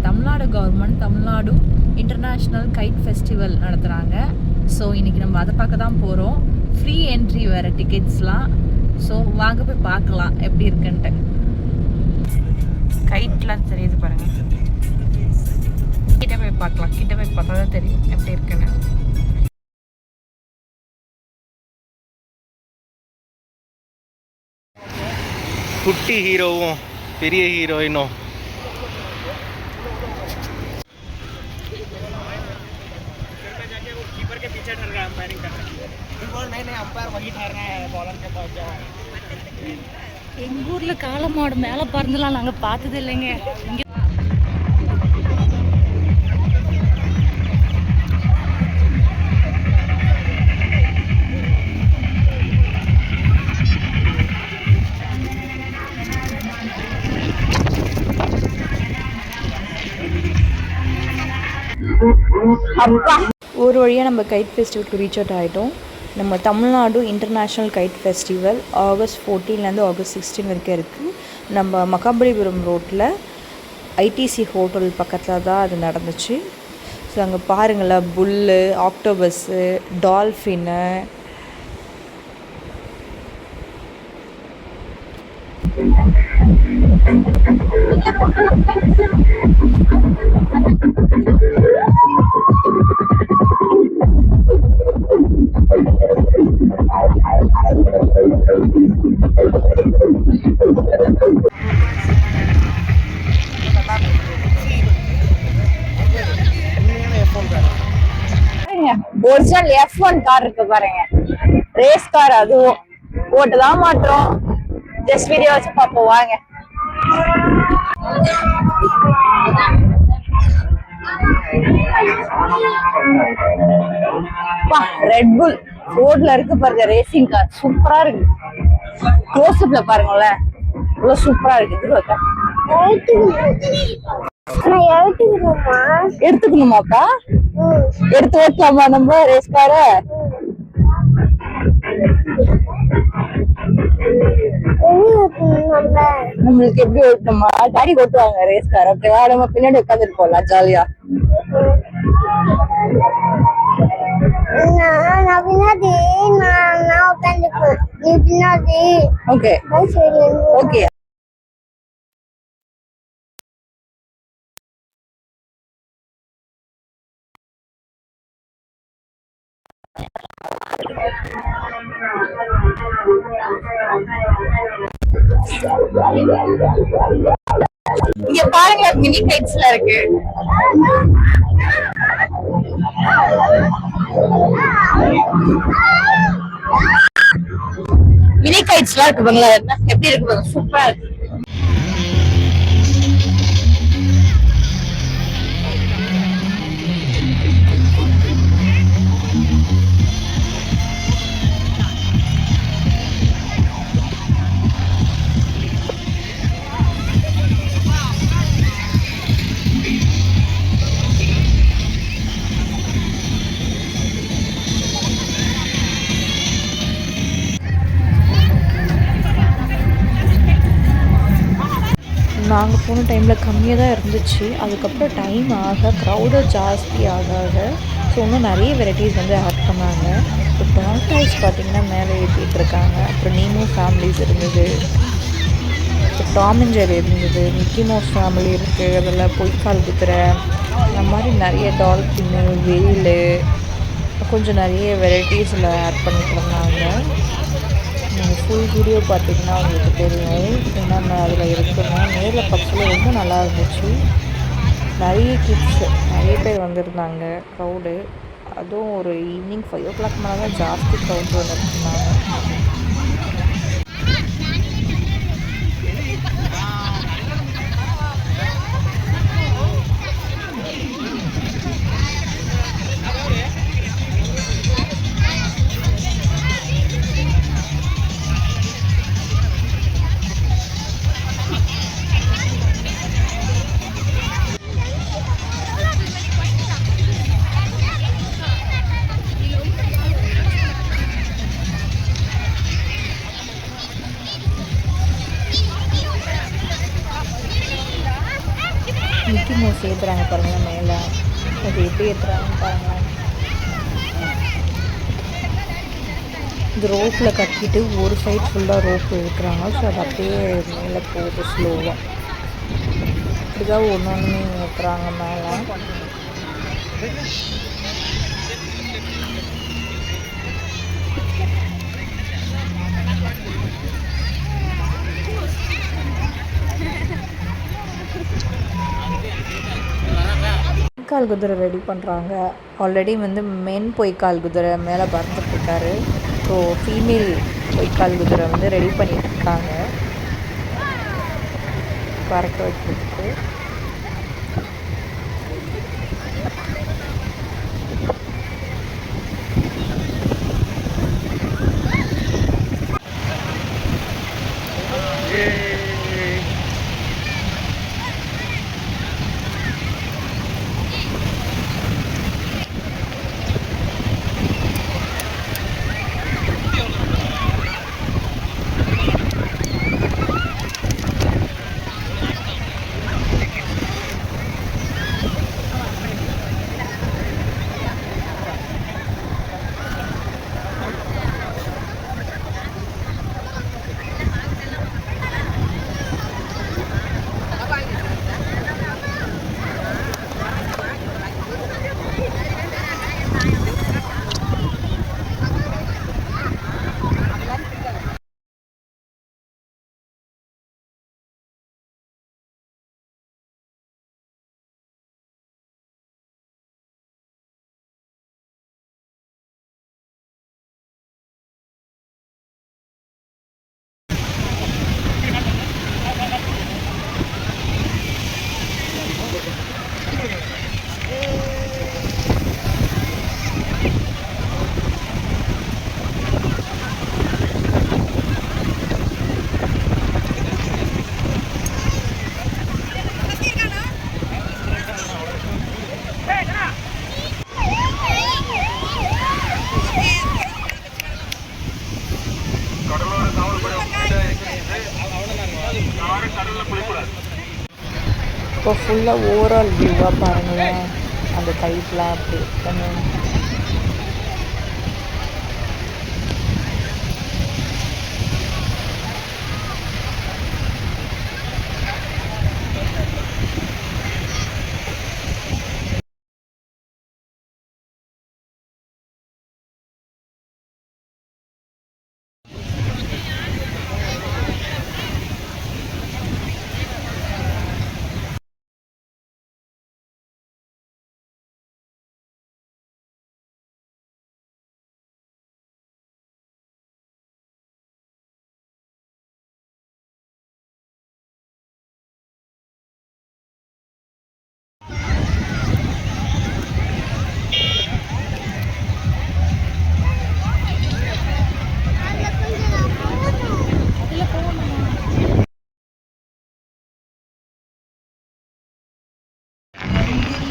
Tamil Nadu government Tamil Nadu international guide festival நடத்துகிறாங்க. So இன்றைக்கி நம்ம அதை பார்க்க தான் போகிறோம். ஃப்ரீ என்ட்ரி வேறு டிக்கெட்ஸ்லாம். ஸோ வாங்க போய் பார்க்கலாம் எப்படி இருக்குன்ட்டு. கைட்லாம் தெரியுது பாருங்கள். கிட்ட போய் பார்க்கலாம். கிட்ட போய் பார்த்தா தான் தெரியும் எப்படி இருக்குன்னு. குட்டி ஹீரோவும் பெரிய ஹீரோயினும் எங்கள் ஊரில் காளமாடு மேலே பறந்துலாம் நாங்கள் பார்த்தது இல்லைங்க. இங்கே ஒரு வழியாக நம்ம கைட் ஃபெஸ்டிவலுக்கு ரீச் அவுட் ஆகிட்டோம். நம்ம Tamil Nadu international guide festival August 14 August 16 வரைக்கும் இருக்குது. நம்ம மகாபலிபுரம் ரோட்டில் ஐடிசி ஹோட்டல் பக்கத்தில் தான் அது நடந்துச்சு. ஸோ அங்கே பாருங்களேன், புல்லு, ஆக்டோபஸ்ஸு, டால்ஃபின்னு, ஒரிஜினல் F1 கார் இருக்கு பாருங்க. ரேஸ் கார், அதுவும் ஓட்டுதான் மாட்டோம். ஜஸ்ட் வீடியோ வச்சு பார்ப்போம் வாங்க. ரெட் புல் ஃபோர்ட்ல இருக்கு பாருங்க, ரேசிங் கார் சூப்பரா இருக்கு. க்ளோஸ்அப்ல பாருங்களேன், இவ்வளவு சூப்பரா இருக்கு. எடுத்துக்கணுமாப்பா? எடுத்து ஓட்டலாமா நம்ம ரேஸ் கார? நம்மளுக்கு எப்படி ஓட்டணுமா? டாடி ஓட்டுவாங்க ரேஸ் கார். ஓகேவா? நம்ம பின்னாடி உட்காந்துட்டு போகலாம் ஜாலியா. Okay okay. இங்க பாருங்க, மினி கைட்ஸ்ல இருக்கு. மினி கைட்ஸ்லாம் இருக்கு பாருங்களா, எப்படி இருக்கு பாருங்க, சூப்பரா இருக்கு. நாங்கள் போன டைமில் கம்மியாக தான் இருந்துச்சு. அதுக்கப்புறம் டைம் ஆக க்ரௌடு ஜாஸ்தி ஆக ஸோ இன்னும் நிறைய வெரைட்டிஸ் வந்து ஆட் பண்ணாங்க. இப்போ டால்டாய்ஸ் பார்த்திங்கன்னா மேலே ஏற்றிட்டு இருக்காங்க. அப்புறம் நீமோ ஃபேமிலிஸ் இருந்தது, இப்போ டாம் அண்ட் ஜெர்ரி இருந்தது, மிக்கி மவுஸ் ஃபேமிலி இருக்குது, அதில் பொய்க்கால் குதிரை, அந்த மாதிரி நிறைய டால்ஃபின்னு, வெயிலு, கொஞ்சம் நிறைய வெரைட்டிஸில் ஆட் பண்ணிட்டு இருந்தாங்க. நீங்கள் ஃபுல் வீடியோ பார்த்தீங்கன்னா உங்களுக்கு தெரியும் என்னென்ன அதில் இருக்குன்னா. நேரில் பக்கத்தில் ரொம்ப நல்லா இருந்துச்சு. நிறைய கிட்ஸ் நிறைய பேர் வந்திருந்தாங்க. க்ரௌடு அதுவும் ஒரு ஈவினிங் 5 o'clock மேலே தான் ஜாஸ்தி க்ரௌட் வந்துருந்தாங்க. மிக்கி மவுஸ் ஏற்றுறாங்க பாருங்கள் மேலே. அது எப்படி ஏற்றுறாங்கன்னு பாருங்கள். இந்த ரோப்பில் கட்டிட்டு ஒரு சைட் ஃபுல்லாக ரோப்பு இழுக்கிறாங்க. ஸோ அது அப்படியே மேலே போகுது ஸ்லோவாக. இப்படி தான் ஒன்று ஒன்றுமே ஏற்றுறாங்க மேலே. பொய்க்கால் குதிரை ரெடி பண்ணுறாங்க. ஆல்ரெடி வந்து மென் பொய்க்கால் குதிரை மேலே பறந்துட்டுருக்காரு. ஸோ ஃபீமேல் பொய்க்கால் குதிரை வந்து ரெடி பண்ணிகிட்ருக்காங்க பறக்க வைக்கிறதுக்கு. இப்போ ஃபுல்லாக ஓவரால் வியூவாக பாருங்களேன். அந்த கைட்லாம் அப்படி இருக்குன்னு.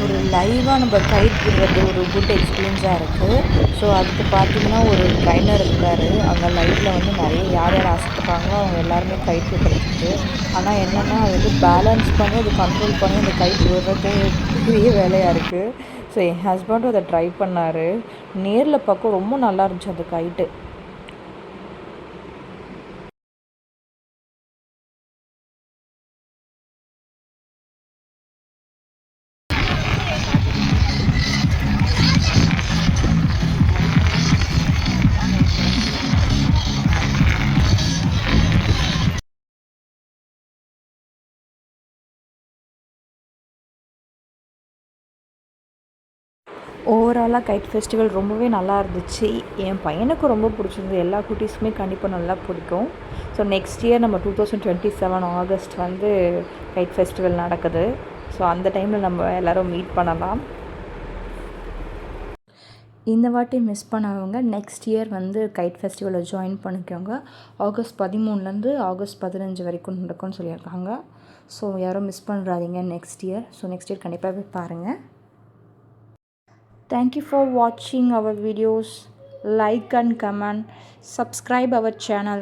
ஒரு லைவாக நம்ம கைட் விடுறது ஒரு குட் எக்ஸ்பீரியன்ஸாக இருக்குது. ஸோ அதுக்கு பார்த்திங்கன்னா ஒரு ட்ரைனர் இருக்கார். அங்கே லைவில் வந்து நிறைய யார் யார் ஆசைப்படுறாங்களோ அவங்க எல்லாருமே கைட் விடுறதுக்கு. ஆனால் என்னென்னா அது வந்து பேலன்ஸ் பண்ணி அது கண்ட்ரோல் பண்ணி அந்த கைட் விடுறது பெரிய வேலையாக இருக்குது. ஸோ என் ஹஸ்பண்டும் அதை ட்ரை பண்ணார். நேரில் பார்க்க ரொம்ப நல்லா இருந்துச்சு அந்த கைட்டு. ஓவராலாக கைட் ஃபெஸ்டிவல் ரொம்பவே நல்லா இருந்துச்சு. என் பையனுக்கு ரொம்ப பிடிச்சிருந்தது. எல்லா குட்டீஸுமே கண்டிப்பாக நல்லா பிடிக்கும். ஸோ நெக்ஸ்ட் இயர் நம்ம 2027 ஆகஸ்ட் வந்து கைட் ஃபெஸ்டிவல் நடக்குது. ஸோ அந்த டைமில் நம்ம எல்லோரும் மீட் பண்ணலாம். இந்த வாட்டி மிஸ் பண்ணவங்க நெக்ஸ்ட் இயர் வந்து கைட் ஃபெஸ்டிவலில் ஜாயின் பண்ணிக்கோங்க. ஆகஸ்ட் 13 ஆகஸ்ட் 15 வரைக்கும் நடக்கும்னு சொல்லியிருக்காங்க. ஸோ யாரும் மிஸ் பண்ணுறாதீங்க next year. So next year கண்டிப்பாக போய் பாருங்கள். Thank you for watching our videos. Like and comment. Subscribe our channel.